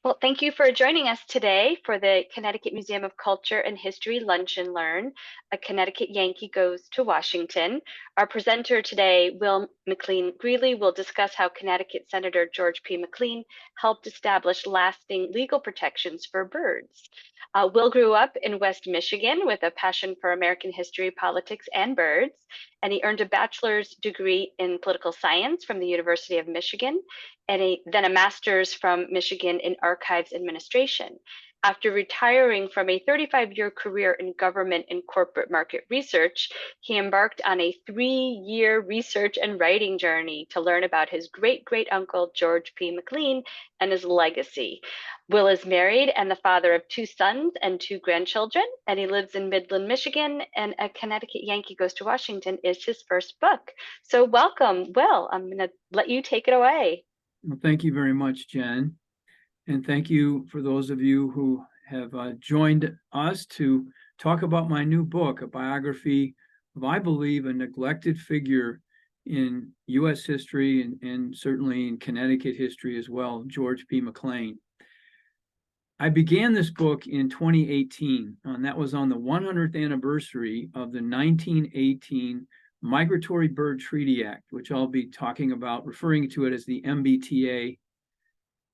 Well, thank you for joining us today for the Connecticut Museum of Culture and History Lunch and Learn. A Connecticut Yankee Goes to Washington. Our presenter today, Will McLean Greeley, will discuss how Connecticut Senator George P. McLean helped establish lasting legal protections for birds. Will grew up in West Michigan with a passion for American history, politics, and birds, and he earned a bachelor's degree in political science from the University of Michigan and then a master's from Michigan in archives administration. After retiring from a 35-year career in government and corporate market research, he embarked on a 3-year research and writing journey to learn about his great-great-uncle, George P. McLean, and his legacy. Will is married and the father of 2 sons and 2 grandchildren, and he lives in Midland, Michigan, and A Connecticut Yankee Goes to Washington is his first book. So welcome, Will. I'm going to let you take it away. Well, thank you very much, Jen. And thank you for those of you who have joined us to talk about my new book, a biography of, I believe, a neglected figure in U.S. history and certainly in Connecticut history as well, George P. McLean. I began this book in 2018, and that was on the 100th anniversary of the 1918 Migratory Bird Treaty Act, which I'll be talking about, referring to it as the MBTA,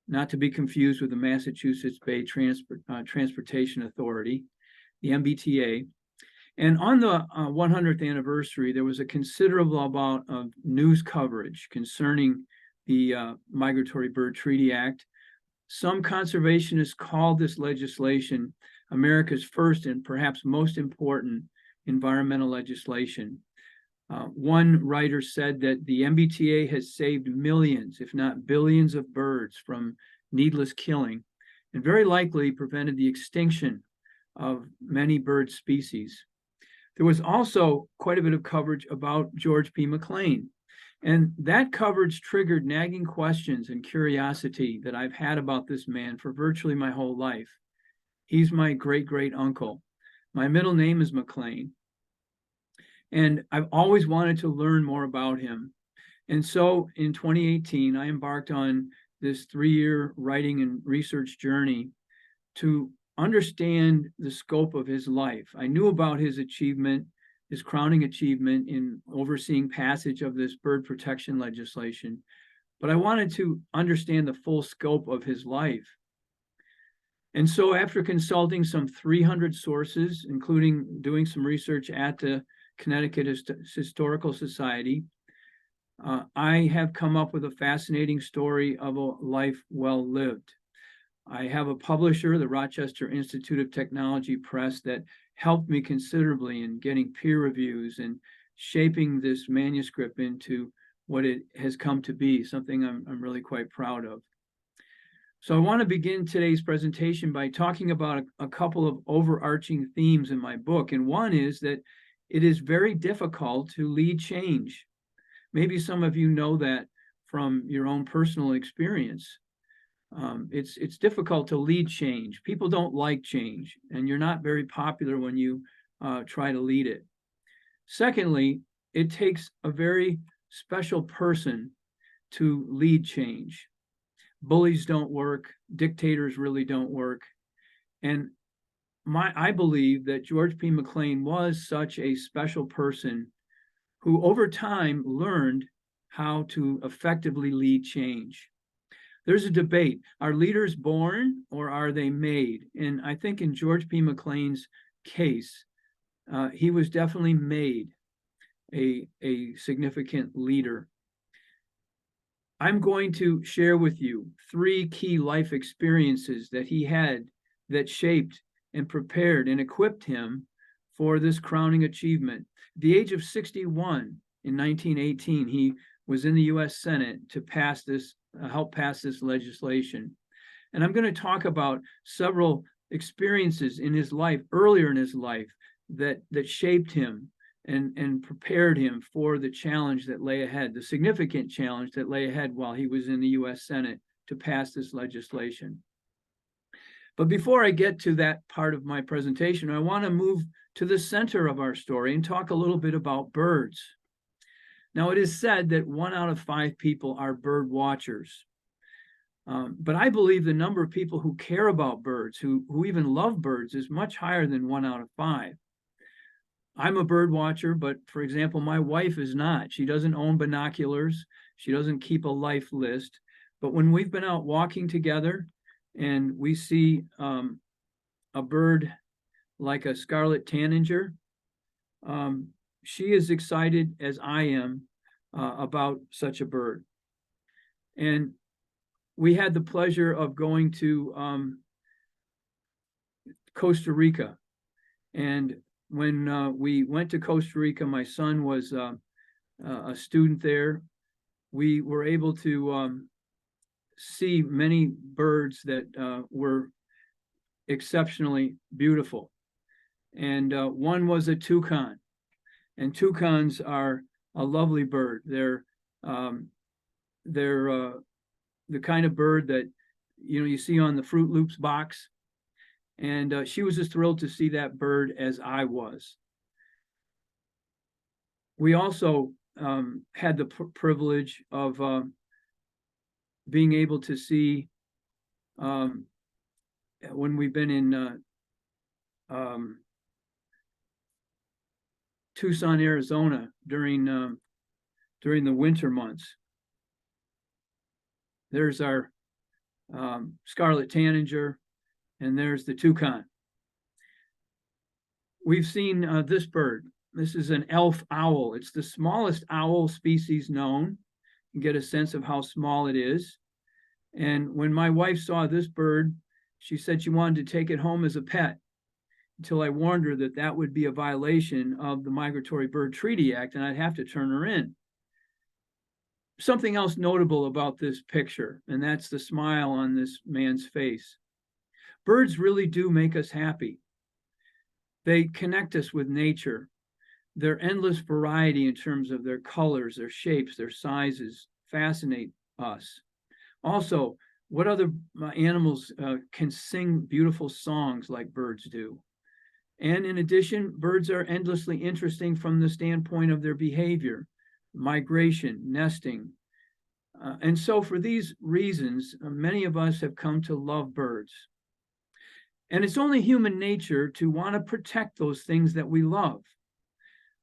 not to be confused with the Massachusetts Bay Transportation Authority, the MBTA. And on the 100th anniversary, there was a considerable amount of news coverage concerning the Migratory Bird Treaty Act. Some conservationists called this legislation America's first and perhaps most important environmental legislation. One writer said that the MBTA has saved millions, if not billions, of birds from needless killing, and very likely prevented the extinction of many bird species. There was also quite a bit of coverage about George P. McLean, and that coverage triggered nagging questions and curiosity that I've had about this man for virtually my whole life. He's my great-great-uncle. My middle name is McLean. And I've always wanted to learn more about him. And so in 2018, I embarked on this 3-year writing and research journey to understand the scope of his life. I knew about his achievement, his crowning achievement in overseeing passage of this bird protection legislation, but I wanted to understand the full scope of his life. And so after consulting some 300 sources, including doing some research at the Connecticut Historical Society, I have come up with a fascinating story of a life well lived. I have a publisher, the Rochester Institute of Technology Press, that helped me considerably in getting peer reviews and shaping this manuscript into what it has come to be, something I'm really quite proud of. So I want to begin today's presentation by talking about a couple of overarching themes in my book. And one is that it is very difficult to lead change. Maybe some of you know that from your own personal experience. It's difficult to lead change. People don't like change, and you're not very popular when you try to lead it. Secondly, it takes a very special person to lead change. Bullies don't work. Dictators really don't work. And I believe that George P. McLean was such a special person who over time learned how to effectively lead change. There's a debate. Are leaders born or are they made? And I think in George P. McLean's case, he was definitely made a significant leader. I'm going to share with you 3 key life experiences that he had that shaped and prepared and equipped him for this crowning achievement. At the age of 61 in 1918, he was in the U.S. Senate to help pass this legislation. And I'm going to talk about several experiences in his life, earlier in his life, that shaped him and prepared him for the challenge that lay ahead, the significant challenge that lay ahead while he was in the U.S. Senate to pass this legislation. But before I get to that part of my presentation, I want to move to the center of our story and talk a little bit about birds. Now, it is said that 1 out of 5 people are bird watchers. But I believe the number of people who care about birds, who even love birds, is much higher than 1 out of 5. I'm a bird watcher, but for example, my wife is not. She doesn't own binoculars. She doesn't keep a life list. But when we've been out walking together and we see a bird like a scarlet tanager, she is excited as I am about such a bird. And we had the pleasure of going to Costa Rica. And when we went to Costa Rica, my son was a student there. We were able to see many birds that were exceptionally beautiful. And one was a toucan. And toucans are a lovely bird. They're the kind of bird that you see on the Fruit Loops box. And she was as thrilled to see that bird as I was. We also had the privilege of being able to see, when we've been in Tucson, Arizona during the winter months. There's our scarlet tanager, and there's the toucan. We've seen this bird. This is an elf owl. It's the smallest owl species known. You get a sense of how small it is. And when my wife saw this bird, she said she wanted to take it home as a pet, until I warned her that that would be a violation of the Migratory Bird Treaty Act, and I'd have to turn her in. Something else notable about this picture, and that's the smile on this man's face. Birds really do make us happy. They connect us with nature. Their endless variety in terms of their colors, their shapes, their sizes fascinate us. Also, what other animals can sing beautiful songs like birds do? And in addition, birds are endlessly interesting from the standpoint of their behavior, migration, nesting. And so for these reasons, many of us have come to love birds. And it's only human nature to want to protect those things that we love.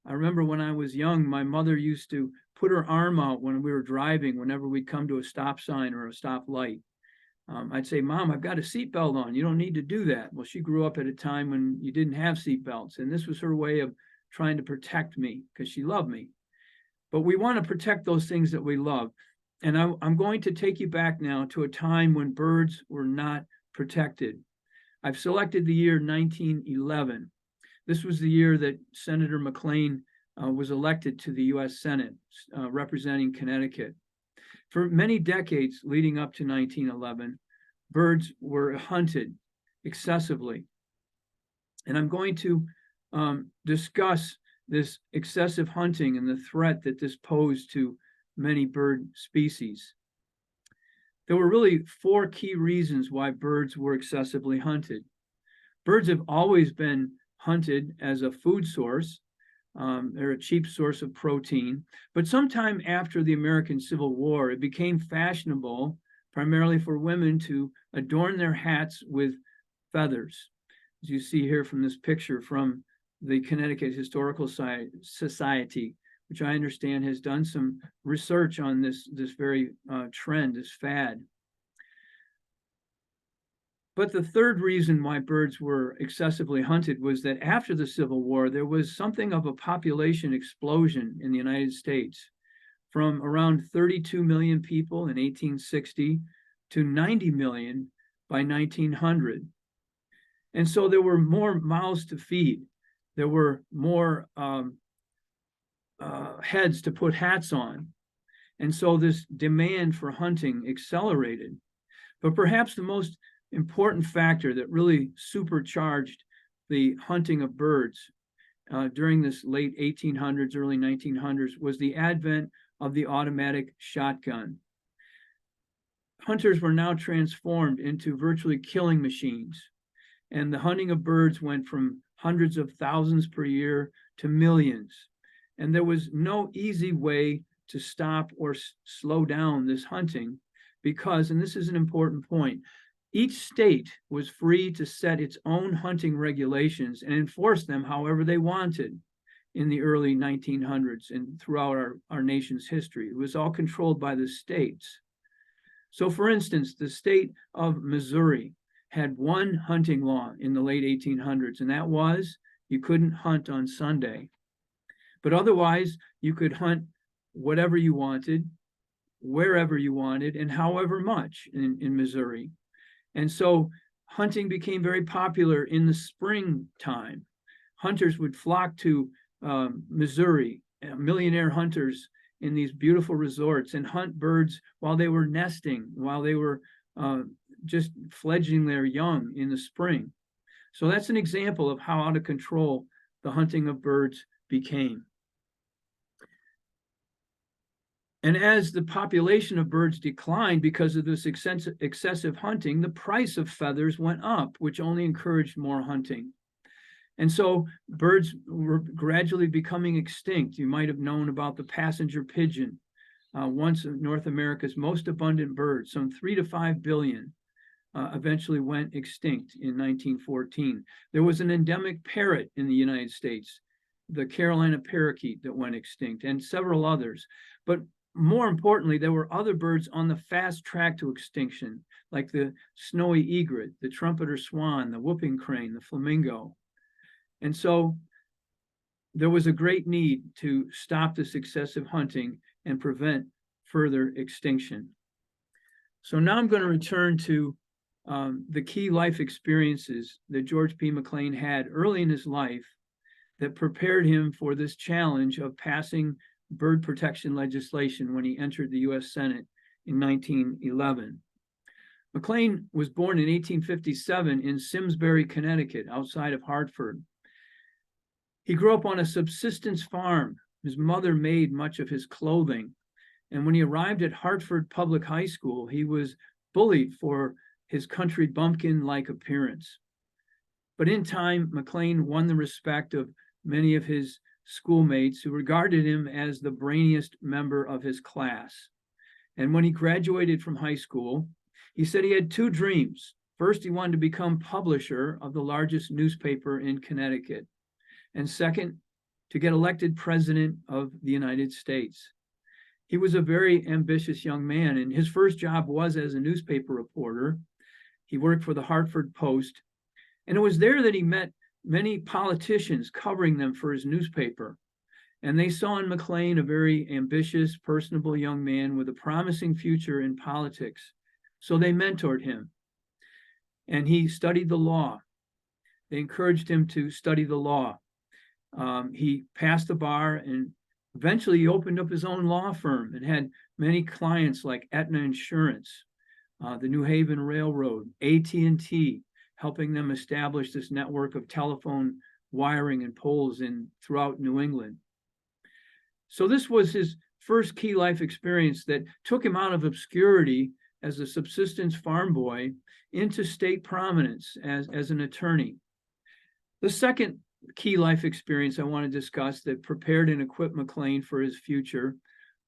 I remember when I was young, my mother used to put her arm out when we were driving, whenever we'd come to a stop sign or a stop light. I'd say, Mom, I've got a seatbelt on. You don't need to do that. Well, she grew up at a time when you didn't have seatbelts, and this was her way of trying to protect me because she loved me. But we want to protect those things that we love. And I'm going to take you back now to a time when birds were not protected. I've selected the year 1911. This was the year that Senator McLean was elected to the U.S. Senate, representing Connecticut. For many decades leading up to 1911, birds were hunted excessively. And I'm going to discuss this excessive hunting and the threat that this posed to many bird species. There were really 4 key reasons why birds were excessively hunted. Birds have always been hunted as a food source. They're a cheap source of protein. But sometime after the American Civil War, it became fashionable, primarily for women, to adorn their hats with feathers. As you see here from this picture from the Connecticut Historical Society, which I understand has done some research on this very trend, this fad. But the third reason why birds were excessively hunted was that after the Civil War, there was something of a population explosion in the United States, from around 32 million people in 1860 to 90 million by 1900. And so there were more mouths to feed. There were more heads to put hats on. And so this demand for hunting accelerated. But perhaps the most important factor that really supercharged the hunting of birds during this late 1800s, early 1900s was the advent of the automatic shotgun. Hunters were now transformed into virtually killing machines, and the hunting of birds went from hundreds of thousands per year to millions. And there was no easy way to stop or slow down this hunting because, and this is an important point, each state was free to set its own hunting regulations and enforce them however they wanted in the early 1900s and throughout our nation's history. It was all controlled by the states. So for instance, the state of Missouri had one hunting law in the late 1800s, and that was you couldn't hunt on Sunday. But otherwise, you could hunt whatever you wanted, wherever you wanted, and however much in Missouri. And so hunting became very popular in the springtime. Hunters would flock to Missouri, millionaire hunters in these beautiful resorts, and hunt birds while they were nesting, while they were just fledging their young in the spring. So that's an example of how out of control the hunting of birds became. And as the population of birds declined because of this excessive hunting, the price of feathers went up, which only encouraged more hunting. And so birds were gradually becoming extinct. You might have known about the passenger pigeon, once North America's most abundant bird, some 3 to 5 billion, eventually went extinct in 1914. There was an endemic parrot in the United States, the Carolina parakeet, that went extinct, and several others. But more importantly, there were other birds on the fast track to extinction, like the snowy egret, the trumpeter swan, the whooping crane, the flamingo. And so there was a great need to stop this excessive hunting and prevent further extinction. So now I'm going to return to the key life experiences that George P. McLean had early in his life that prepared him for this challenge of passing bird protection legislation when he entered the U.S. Senate in 1911. McLean was born in 1857 in Simsbury, Connecticut, outside of Hartford. He grew up on a subsistence farm. His mother made much of his clothing. And when he arrived at Hartford Public High School, he was bullied for his country bumpkin-like appearance. But in time, McLean won the respect of many of his schoolmates who regarded him as the brainiest member of his class. And when he graduated from high school, he said he had two dreams. First, he wanted to become publisher of the largest newspaper in Connecticut. And second, to get elected president of the United States. He was a very ambitious young man, and his first job was as a newspaper reporter. He worked for the Hartford Post, and it was there that he met many politicians covering them for his newspaper. And they saw in McLean a very ambitious, personable young man with a promising future in politics. So they mentored him, and he studied the law. They encouraged him to study the law. He passed the bar, and eventually he opened up his own law firm and had many clients like Aetna Insurance, the New Haven Railroad, AT&T, helping them establish this network of telephone wiring and poles throughout New England. So this was his first key life experience that took him out of obscurity as a subsistence farm boy into state prominence as an attorney. The second key life experience I want to discuss that prepared and equipped McLean for his future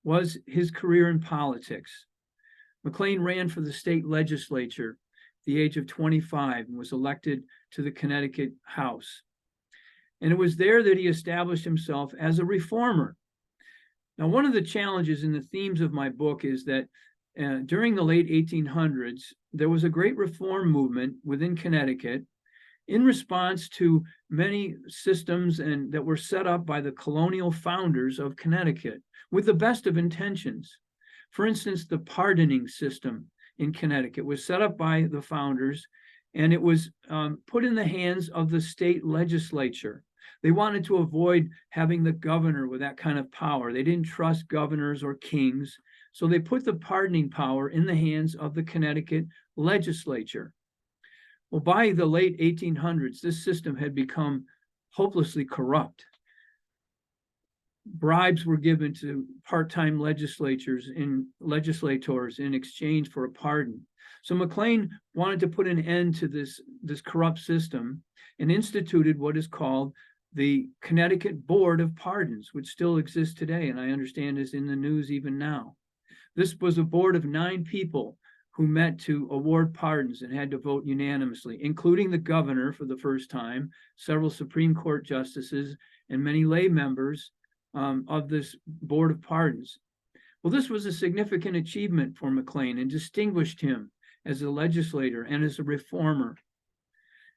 was his career in politics. McLean ran for the state legislature at the age of 25 and was elected to the Connecticut House. And it was there that he established himself as a reformer. Now, one of the challenges in the themes of my book is that during the late 1800s, there was a great reform movement within Connecticut in response to many systems that were set up by the colonial founders of Connecticut with the best of intentions. For instance, the pardoning system in Connecticut was set up by the founders, and it was put in the hands of the state legislature. They wanted to avoid having the governor with that kind of power. They didn't trust governors or kings, so they put the pardoning power in the hands of the Connecticut legislature. Well, by the late 1800s, this system had become hopelessly corrupt. Bribes were given to part-time legislators in exchange for a pardon. So McLean wanted to put an end to this corrupt system and instituted what is called the Connecticut Board of Pardons, which still exists today, and I understand is in the news even now. This was a board of 9 people who met to award pardons and had to vote unanimously, including the governor for the first time, several Supreme Court justices, and many lay members of this board of pardons. Well, this was a significant achievement for McLean and distinguished him as a legislator and as a reformer.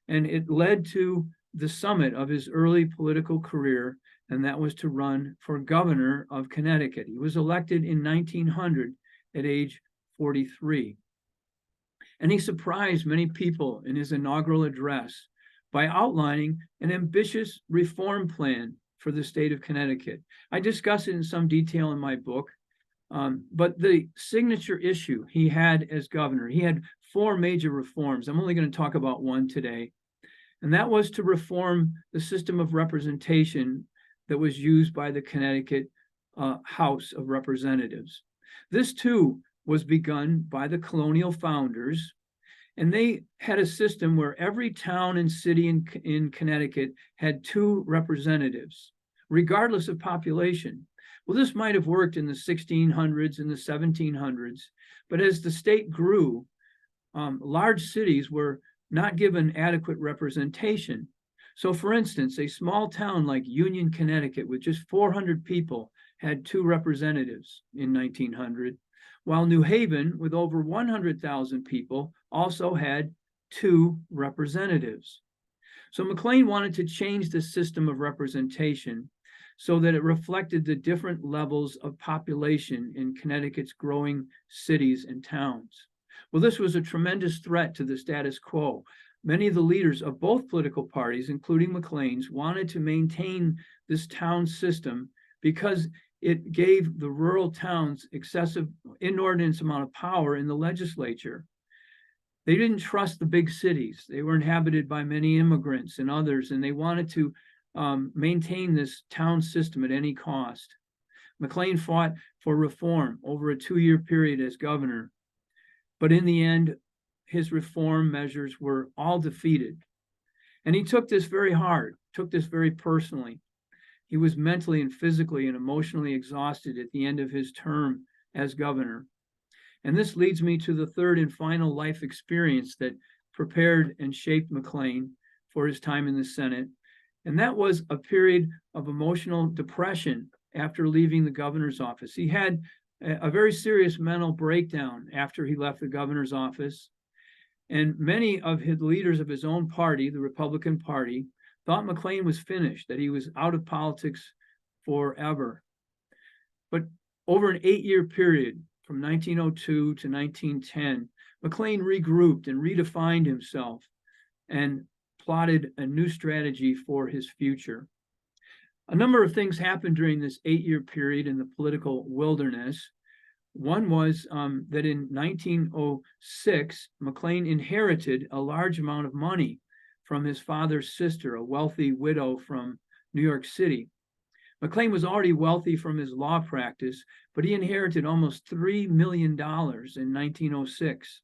And it led to the summit of his early political career, and that was to run for governor of Connecticut. He was elected in 1900 at age 43. And he surprised many people in his inaugural address by outlining an ambitious reform plan for the state of Connecticut. I discuss it in some detail in my book, but the signature issue he had as governor, he had 4 major reforms. I'm only going to talk about one today, and that was to reform the system of representation that was used by the Connecticut House of Representatives. This, too, was begun by the colonial founders, and they had a system where every town and city in Connecticut had 2 representatives, regardless of population. Well, this might have worked in the 1600s and the 1700s, but as the state grew, large cities were not given adequate representation. So, for instance, a small town like Union, Connecticut, with just 400 people, had 2 representatives in 1900, while New Haven, with over 100,000 people, also had 2 representatives. So McLean wanted to change the system of representation so that it reflected the different levels of population in Connecticut's growing cities and towns. Well, this was a tremendous threat to the status quo. Many of the leaders of both political parties, including McLean's, wanted to maintain this town system because it gave the rural towns excessive, inordinate amount of power in the legislature. They didn't trust the big cities. They were inhabited by many immigrants and others, and they wanted to maintain this town system at any cost. McLean fought for reform over a 2-year period as governor, but in the end, his reform measures were all defeated. And he took this very hard, took this very personally. He was mentally and physically and emotionally exhausted at the end of his term as governor. And this leads me to the third and final life experience that prepared and shaped McLean for his time in the Senate. And that was a period of emotional depression after leaving the governor's office. He had a very serious mental breakdown after he left the governor's office. And many of his leaders of his own party, the Republican Party, thought McLean was finished, that he was out of politics forever. But over an 8-year period, from 1902 to 1910, McLean regrouped and redefined himself and plotted a new strategy for his future. A number of things happened during this 8-year period in the political wilderness. One was that in 1906, McLean inherited a large amount of money from his father's sister, a wealthy widow from New York City. McLean was already wealthy from his law practice, but he inherited almost $3 million in 1906.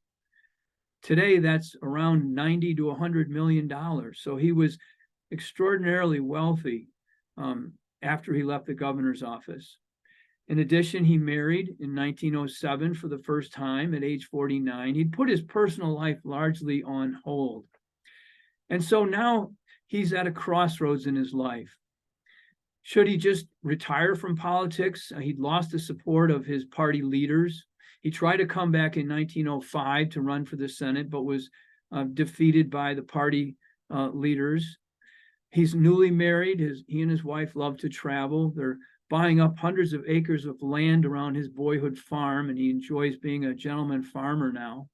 Today, that's around $90 to $100 million. So he was extraordinarily wealthy after he left the governor's office. In addition, he married in 1907 for the first time at age 49. He'd put his personal life largely on hold. And so now he's at a crossroads in his life. Should he just retire from politics? He'd lost the support of his party leaders. He tried to come back in 1905 to run for the Senate, but was defeated by the party leaders. He's newly married. He and his wife love to travel. They're buying up hundreds of acres of land around his boyhood farm, and he enjoys being a gentleman farmer now.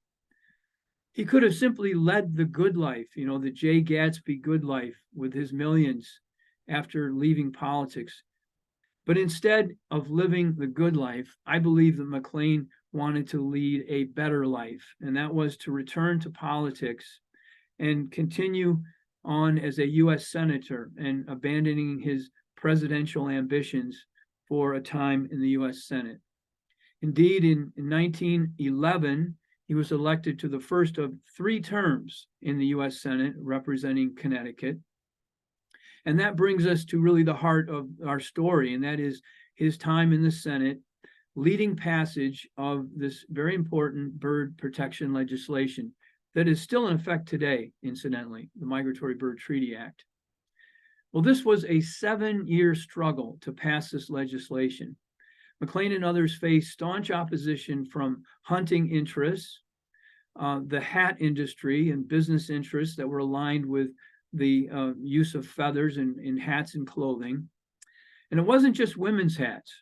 He could have simply led the good life, the J. Gatsby good life with his millions after leaving politics. But instead of living the good life, I believe that McLean wanted to lead a better life, and that was to return to politics and continue on as a U.S. Senator and abandoning his presidential ambitions for a time in the U.S. Senate. Indeed, in 1911, he was elected to the first of 3 terms in the U.S. Senate representing Connecticut. And that brings us to really the heart of our story, and that is his time in the Senate leading passage of this very important bird protection legislation that is still in effect today, incidentally, the Migratory Bird Treaty Act. Well, this was a 7-year struggle to pass this legislation. McLean and others faced staunch opposition from hunting interests, the hat industry and business interests that were aligned with the use of feathers in hats and clothing. And it wasn't just women's hats.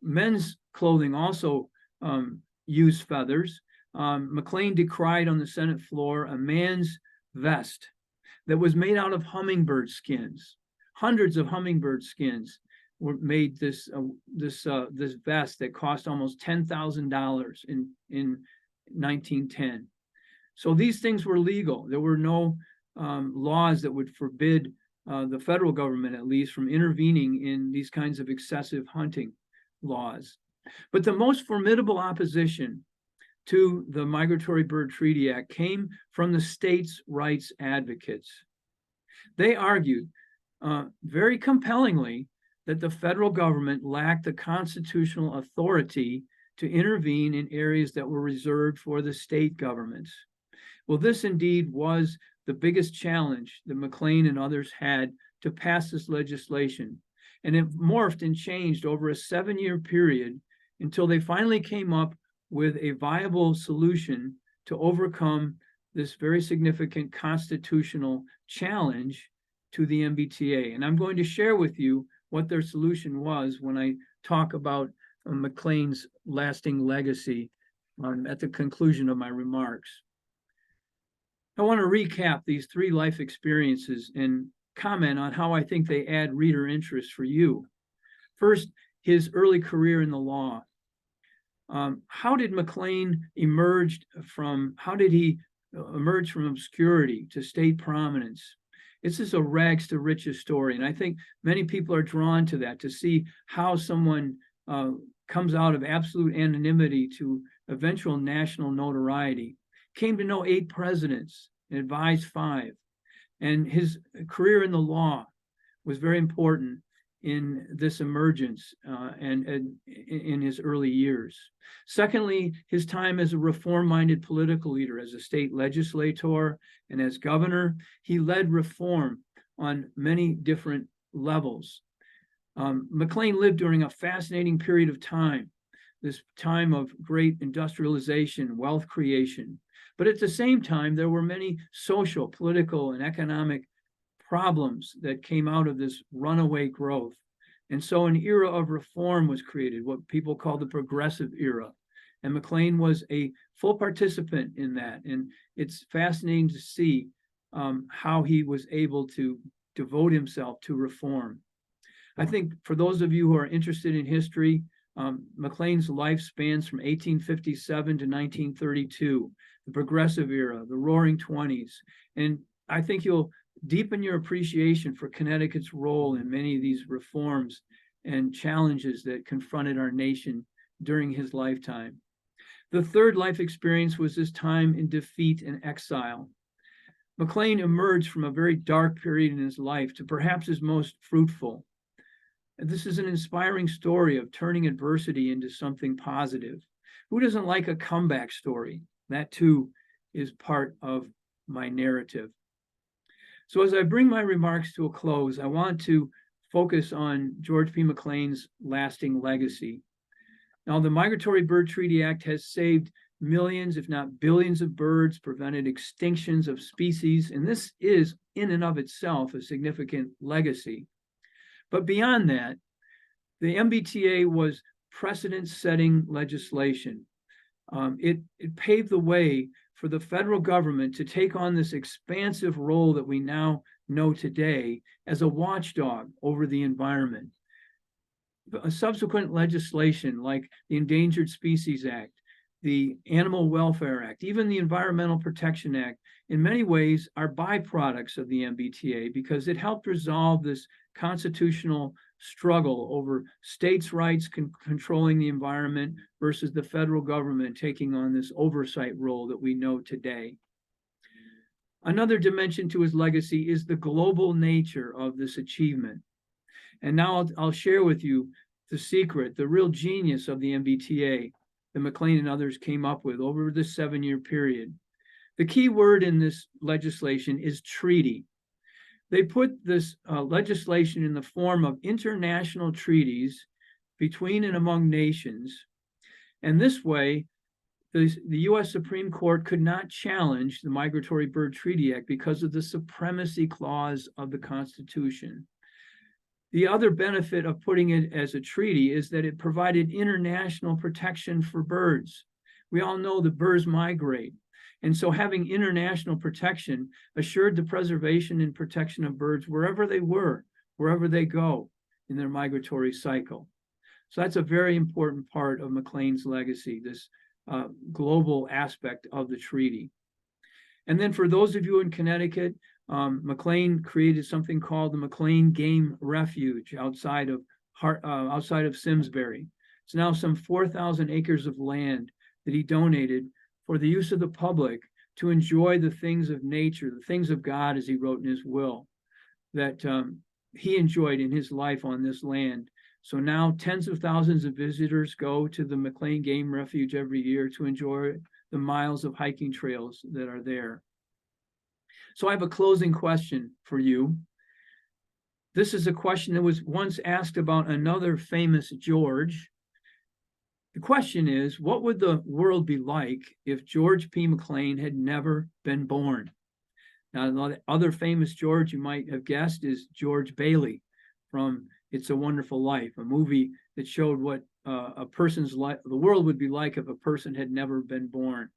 Men's clothing also used feathers. McLean decried on the Senate floor a man's vest that was made out of hummingbird skins. Hundreds of hummingbird skins were made this vest that cost almost $10,000 in 1910. So these things were legal. There were no laws that would forbid the federal government, at least, from intervening in these kinds of excessive hunting laws. But the most formidable opposition to the Migratory Bird Treaty Act came from the states' rights advocates. They argued very compellingly that the federal government lacked the constitutional authority to intervene in areas that were reserved for the state governments. Well, this indeed was the biggest challenge that McLean and others had to pass this legislation. And it morphed and changed over a 7-year period until they finally came up with a viable solution to overcome this very significant constitutional challenge to the MBTA. And I'm going to share with you what their solution was when I talk about McLean's lasting legacy at the conclusion of my remarks. I want to recap these 3 life experiences and comment on how I think they add reader interest for you. First, his early career in the law. How did McLean emerge from obscurity to state prominence? This is a rags to riches story, and I think many people are drawn to that, to see how someone comes out of absolute anonymity to eventual national notoriety. Came to know 8 presidents and advised 5. And his career in the law was very important in this emergence and in his early years. Secondly, his time as a reform-minded political leader, as a state legislator and as governor, he led reform on many different levels. McLean lived during a fascinating period of time, this time of great industrialization, wealth creation. But at the same time, there were many social, political, and economic problems that came out of this runaway growth. And so an era of reform was created, what people call the progressive era. And McLean was a full participant in that. And it's fascinating to see how he was able to devote himself to reform. I think for those of you who are interested in history, McLean's life spans from 1857 to 1932, the progressive era, the roaring 20s. And I think you'll deepen your appreciation for Connecticut's role in many of these reforms and challenges that confronted our nation during his lifetime. The third life experience was his time in defeat and exile. McLean emerged from a very dark period in his life to perhaps his most fruitful. And this is an inspiring story of turning adversity into something positive. Who doesn't like a comeback story? That too is part of my narrative. So as I bring my remarks to a close, I want to focus on George P. McLean's lasting legacy. Now, the Migratory Bird Treaty Act has saved millions, if not billions of birds, prevented extinctions of species, and this is in and of itself a significant legacy. But beyond that, the MBTA was precedent-setting legislation. It paved the way for the federal government to take on this expansive role that we now know today as a watchdog over the environment. A subsequent legislation like the Endangered Species Act, the Animal Welfare Act, even the Environmental Protection Act, in many ways are byproducts of the MBTA because it helped resolve this constitutional struggle over states' rights controlling the environment versus the federal government taking on this oversight role that we know today. Another dimension to his legacy is the global nature of this achievement. And now I'll share with you the secret, the real genius of the MBTA that McLean and others came up with over this 7-year period. The key word in this legislation is treaty. They put this legislation in the form of international treaties between and among nations. And this way, the U.S. Supreme Court could not challenge the Migratory Bird Treaty Act because of the supremacy clause of the Constitution. The other benefit of putting it as a treaty is that it provided international protection for birds. We all know that birds migrate. And so having international protection assured the preservation and protection of birds wherever they were, wherever they go in their migratory cycle. So that's a very important part of McLean's legacy, this global aspect of the treaty. And then for those of you in Connecticut, McLean created something called the McLean Game Refuge outside of Simsbury. It's now some 4,000 acres of land that he donated for the use of the public to enjoy the things of nature, the things of God, as he wrote in his will, that he enjoyed in his life on this land. So now tens of thousands of visitors go to the McLean Game Refuge every year to enjoy the miles of hiking trails that are there. So I have a closing question for you. This is a question that was once asked about another famous George. The question is, what would the world be like if George P. McLean had never been born? Now, the other famous George you might have guessed is George Bailey from It's a Wonderful Life, a movie that showed what a person's life, the world would be like if a person had never been born.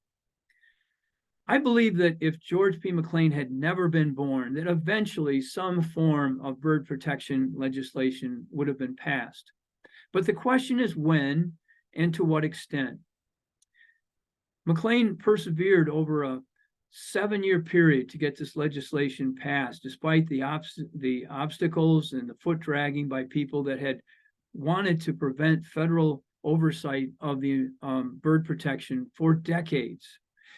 I believe that if George P. McLean had never been born, that eventually some form of bird protection legislation would have been passed. But the question is when and to what extent. McLean persevered over a 7-year period to get this legislation passed, despite the obstacles and the foot dragging by people that had wanted to prevent federal oversight of the bird protection for decades.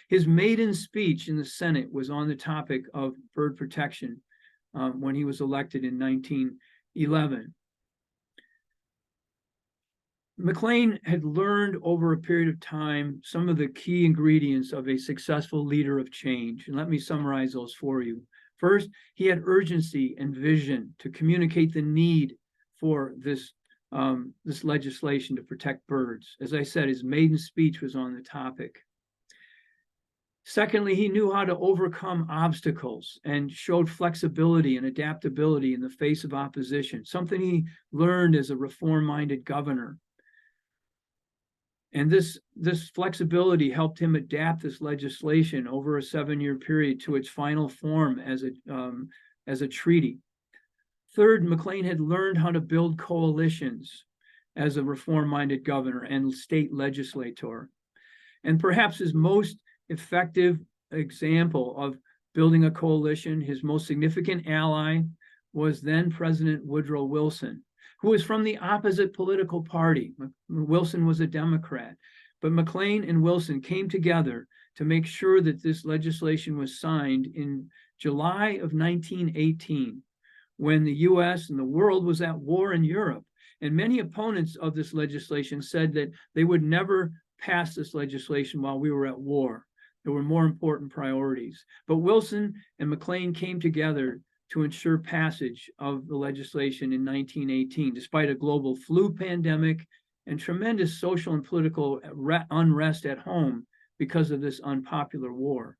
His maiden speech in the Senate was on the topic of bird protection when he was elected in 1911. McLean had learned over a period of time some of the key ingredients of a successful leader of change. And let me summarize those for you. First, he had urgency and vision to communicate the need for this legislation to protect birds. As I said, his maiden speech was on the topic. Secondly, he knew how to overcome obstacles and showed flexibility and adaptability in the face of opposition, something he learned as a reform-minded governor. And this flexibility helped him adapt this legislation over a 7-year period to its final form as a treaty. Third, McLean had learned how to build coalitions as a reform-minded governor and state legislator. And perhaps his most effective example of building a coalition, his most significant ally, was then President Woodrow Wilson, who was from the opposite political party. Wilson was a Democrat, but McLean and Wilson came together to make sure that this legislation was signed in July of 1918, when the US and the world was at war in Europe. And many opponents of this legislation said that they would never pass this legislation while we were at war. There were more important priorities. But Wilson and McLean came together to ensure passage of the legislation in 1918, despite a global flu pandemic and tremendous social and political unrest at home because of this unpopular war.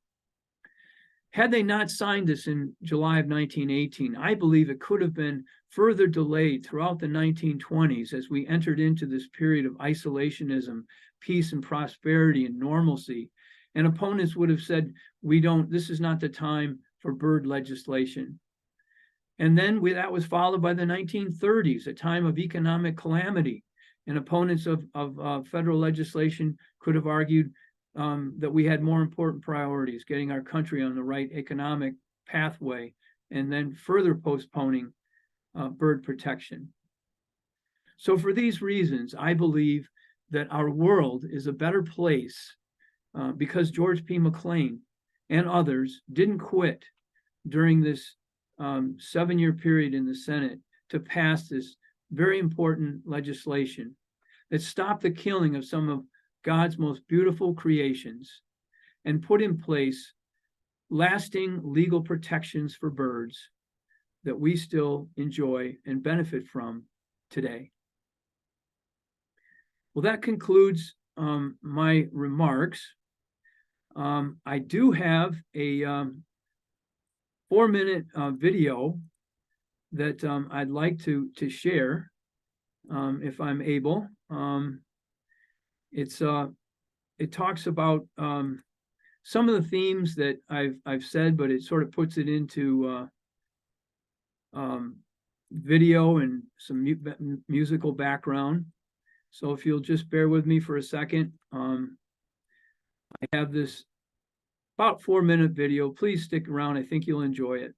Had they not signed this in July of 1918, I believe it could have been further delayed throughout the 1920s as we entered into this period of isolationism, peace and prosperity and normalcy. And opponents would have said, this is not the time for bird legislation. And then that was followed by the 1930s, a time of economic calamity. And opponents of federal legislation could have argued that we had more important priorities, getting our country on the right economic pathway, and then further postponing bird protection. So for these reasons, I believe that our world is a better place because George P. McLean and others didn't quit during this 7-year period in the Senate to pass very important legislation that stopped the killing of some of God's most beautiful creations and put in place lasting legal protections for birds that we still enjoy and benefit from today. Well, that concludes my remarks. I do have a 4-minute video that I'd like to share, if I'm able. It talks about some of the themes that I've said, but it sort of puts it into video and some musical background. So if you'll just bear with me for a second, I have this about 4-minute video. Please stick around. I think you'll enjoy it.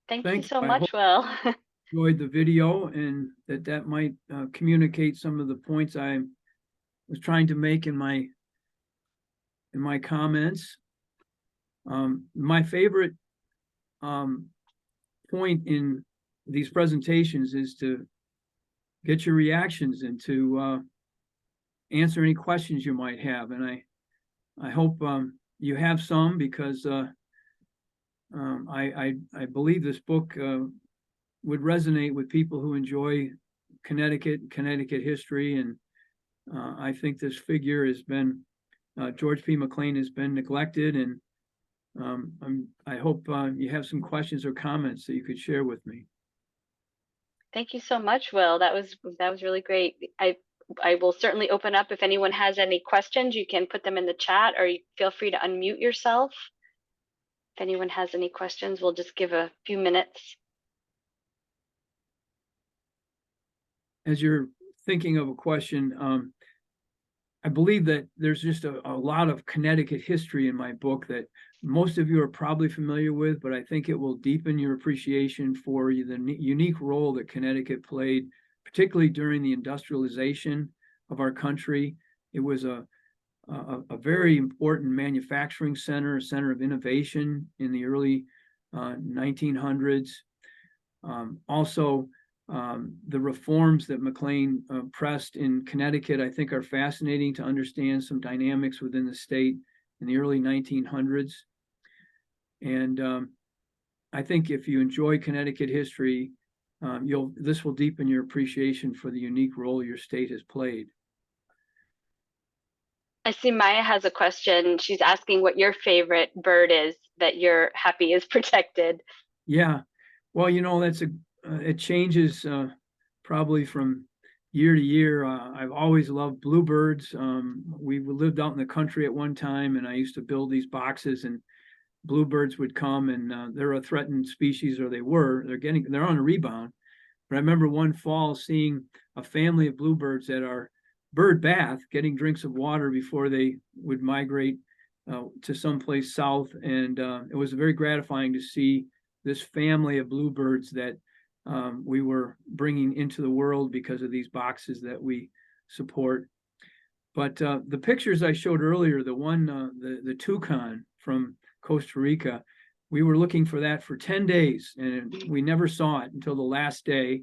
Thank you Thank you. so I hope much, Will. you enjoyed the video and that might communicate some of the points I was trying to make in my comments. My favorite point in these presentations is to get your reactions and to answer any questions you might have. And I hope you have some, because I believe this book would resonate with people who enjoy Connecticut history. And I think this figure has been, George P. McLean has been neglected. And I hope you have some questions or comments that you could share with me. Thank you so much, Will. That was really great. I will certainly open up if anyone has any questions. You can put them in the chat, or you feel free to unmute yourself. If anyone has any questions, we'll just give a few minutes. As you're thinking of a question, I believe that there's just a lot of Connecticut history in my book that most of you are probably familiar with, but I think it will deepen your appreciation for the unique role that Connecticut played, particularly during the industrialization of our country. It was a very important manufacturing center, a center of innovation in the early 1900s. Also, the reforms that McLean pressed in Connecticut, I think, are fascinating to understand some dynamics within the state in the early 1900s. And I think if you enjoy Connecticut history, this will deepen your appreciation for the unique role your state has played. I see Maya has a question. She's asking what your favorite bird is that you're happy is protected. Yeah, well, it changes probably from year to year. I've always loved bluebirds. We lived out in the country at one time, and I used to build these boxes, and bluebirds would come, and they're a threatened species, or they're on a rebound. But I remember one fall seeing a family of bluebirds at our bird bath, getting drinks of water before they would migrate to someplace south. And it was very gratifying to see this family of bluebirds that we were bringing into the world because of these boxes that we support. But the pictures I showed earlier, the toucan from Costa Rica, we were looking for that for 10 days, and we never saw it until the last day.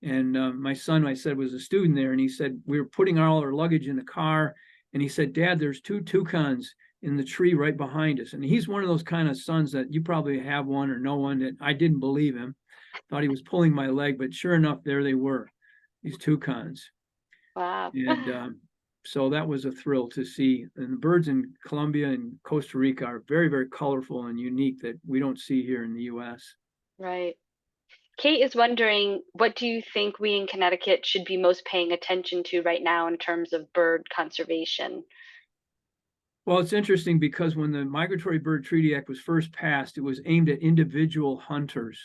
And my son, I said, was a student there, and he said, we were putting all our luggage in the car, and he said, Dad, there's 2 toucans in the tree right behind us. And he's one of those kind of sons that you probably have one or know one, that I didn't believe him. Thought he was pulling my leg, but sure enough, there they were, these toucans. Wow. And so that was a thrill to see. And the birds in Colombia and Costa Rica are very, very colorful and unique that we don't see here in the U.S. Right. Kate is wondering, what do you think we in Connecticut should be most paying attention to right now in terms of bird conservation? Well, it's interesting because when the Migratory Bird Treaty Act was first passed, it was aimed at individual hunters.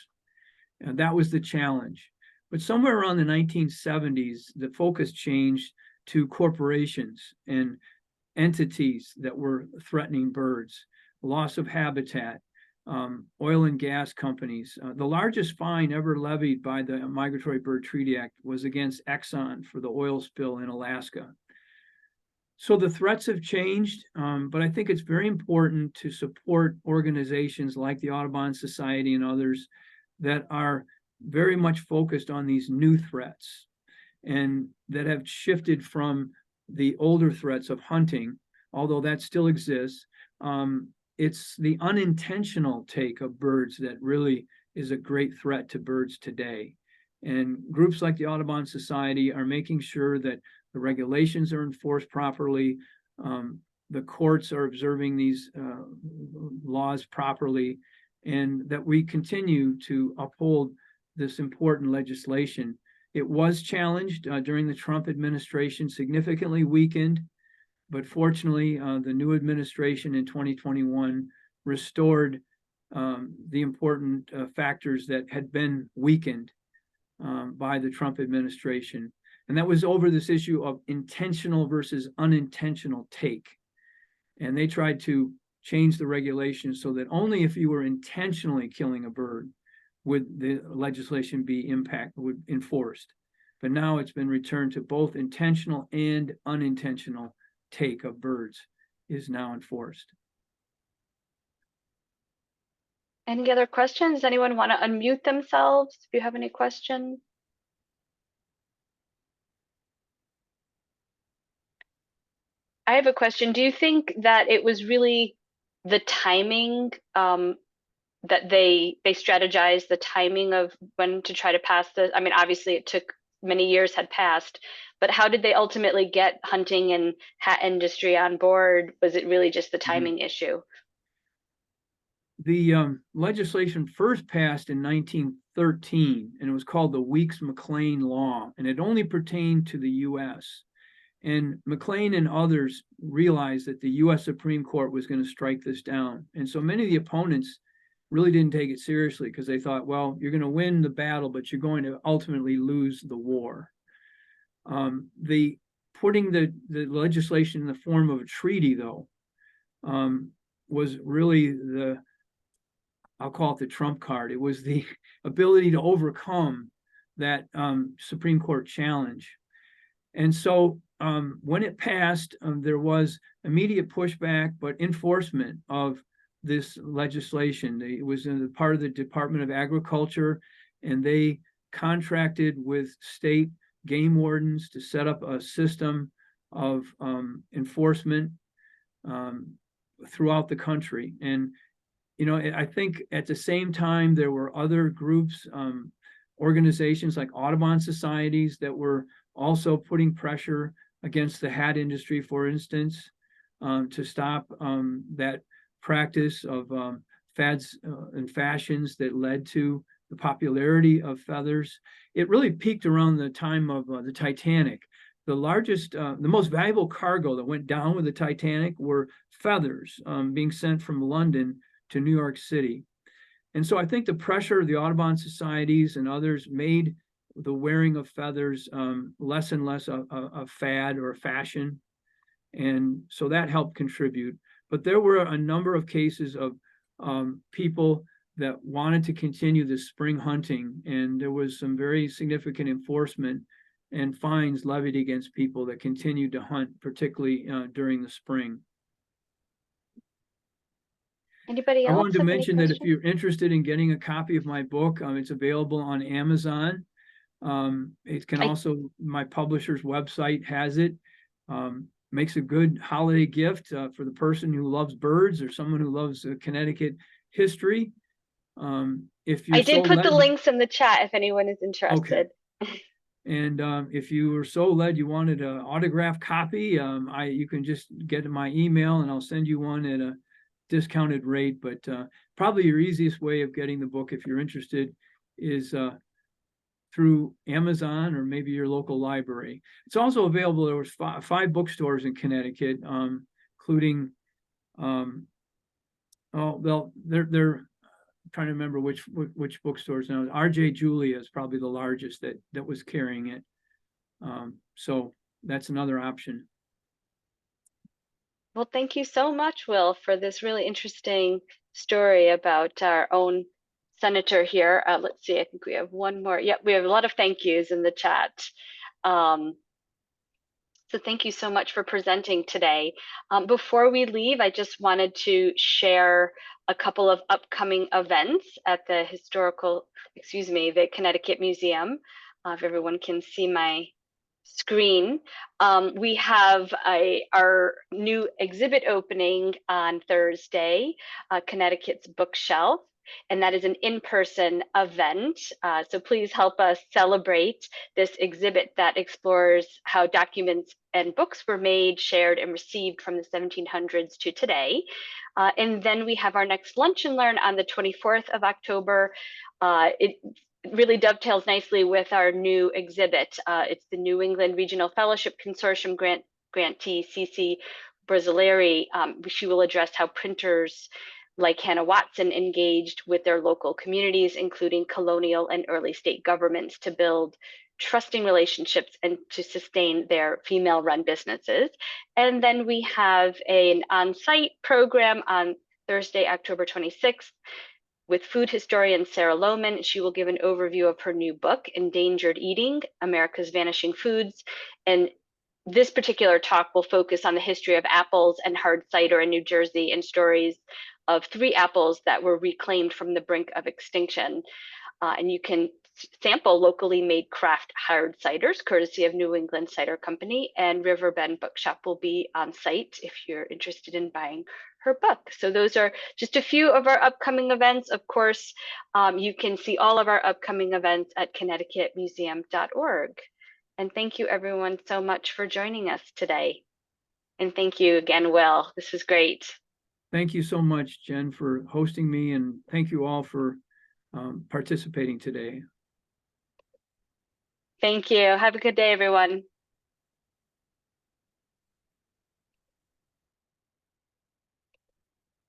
And that was the challenge. But somewhere around the 1970s, the focus changed to corporations and entities that were threatening birds, loss of habitat, oil and gas companies. The largest fine ever levied by the Migratory Bird Treaty Act was against Exxon for the oil spill in Alaska. So the threats have changed, but I think it's very important to support organizations like the Audubon Society and others that are very much focused on these new threats and that have shifted from the older threats of hunting, although that still exists. It's the unintentional take of birds that really is a great threat to birds today. And groups like the Audubon Society are making sure that the regulations are enforced properly, the courts are observing these laws properly, and that we continue to uphold this important legislation. It was challenged during the Trump administration, significantly weakened, but fortunately, the new administration in 2021 restored the important factors that had been weakened by the Trump administration. And that was over this issue of intentional versus unintentional take. And they tried to change the regulations so that only if you were intentionally killing a bird would the legislation be enforced. But now it's been returned to both intentional and unintentional take of birds is now enforced. Any other questions? Anyone want to unmute themselves if you have any questions? I have a question. Do you think that it was really the timing that they strategized the timing of when to try to pass this? I mean, obviously it took many years had passed, but how did they ultimately get hunting and hat industry on board? Was it really just the timing issue? The legislation first passed in 1913, and it was called the Weeks-McLean Law, and it only pertained to the U.S. And McLean and others realized that the U.S. Supreme Court was going to strike this down. And so many of the opponents really didn't take it seriously because they thought, well, you're going to win the battle, but you're going to ultimately lose the war. The putting the legislation in the form of a treaty, though, was really I'll call it the trump card. It was the ability to overcome that Supreme Court challenge. And so when it passed, there was immediate pushback, but enforcement of this legislation. It was in the part of the Department of Agriculture, and they contracted with state game wardens to set up a system of enforcement throughout the country. And I think at the same time, there were other groups, organizations like Audubon societies that were also putting pressure against the hat industry, for instance, to stop that practice of fads and fashions that led to the popularity of feathers. It really peaked around the time of the Titanic. The most valuable cargo that went down with the Titanic were feathers being sent from London to New York City. And so I think the pressure of the Audubon societies and others made the wearing of feathers less and less a fad or a fashion. And so that helped contribute. But there were a number of cases of people that wanted to continue the spring hunting, and there was some very significant enforcement and fines levied against people that continued to hunt, particularly during the spring. Anybody I else wanted to have any mention that if questions? you're interested in getting a copy of my book, it's available on Amazon. It can also, my publisher's website has it. Makes a good holiday gift for the person who loves birds or someone who loves Connecticut history. If you're I did so put the led, links in the chat if anyone is okay. interested. And if you were so led you wanted an autographed copy, you can just get my email and I'll send you one at a discounted rate. But probably your easiest way of getting the book, if you're interested, is through Amazon or maybe your local library. It's also available. There was five bookstores in Connecticut, including they're trying to remember which bookstores now. R.J. Julia is probably the largest that was carrying it. So that's another option. Well, thank you so much, Will, for this really interesting story about our own senator here. Let's see, I think we have one more. Yep, we have a lot of thank yous in the chat. So thank you so much for presenting today. Before we leave, I just wanted to share a couple of upcoming events at the the Connecticut Museum. If everyone can see my screen. We have our new exhibit opening on Thursday, Connecticut's Bookshelf, and that is an in-person event. So please help us celebrate this exhibit that explores how documents and books were made, shared, and received from the 1700s to today. And then we have our next Lunch and Learn on the 24th of October. It really dovetails nicely with our new exhibit. It's the New England Regional Fellowship Consortium grantee, Cece Brasileri. She will address how printers like Hannah Watson engaged with their local communities, including colonial and early state governments, to build trusting relationships and to sustain their female-run businesses. And then we have an on-site program on Thursday, October 26th, with food historian Sarah Lohman. She will give an overview of her new book, Endangered Eating, America's Vanishing Foods. And this particular talk will focus on the history of apples and hard cider in New Jersey and stories of 3 apples that were reclaimed from the brink of extinction. And you can sample locally made craft hard ciders, courtesy of New England Cider Company, and Riverbend Bookshop will be on site if you're interested in buying her book. So those are just a few of our upcoming events. Of course, you can see all of our upcoming events at connecticutmuseum.org. And thank you everyone so much for joining us today. And thank you again, Will. This was great. Thank you so much, Jen, for hosting me, and thank you all for participating today. Thank you. Have a good day, everyone.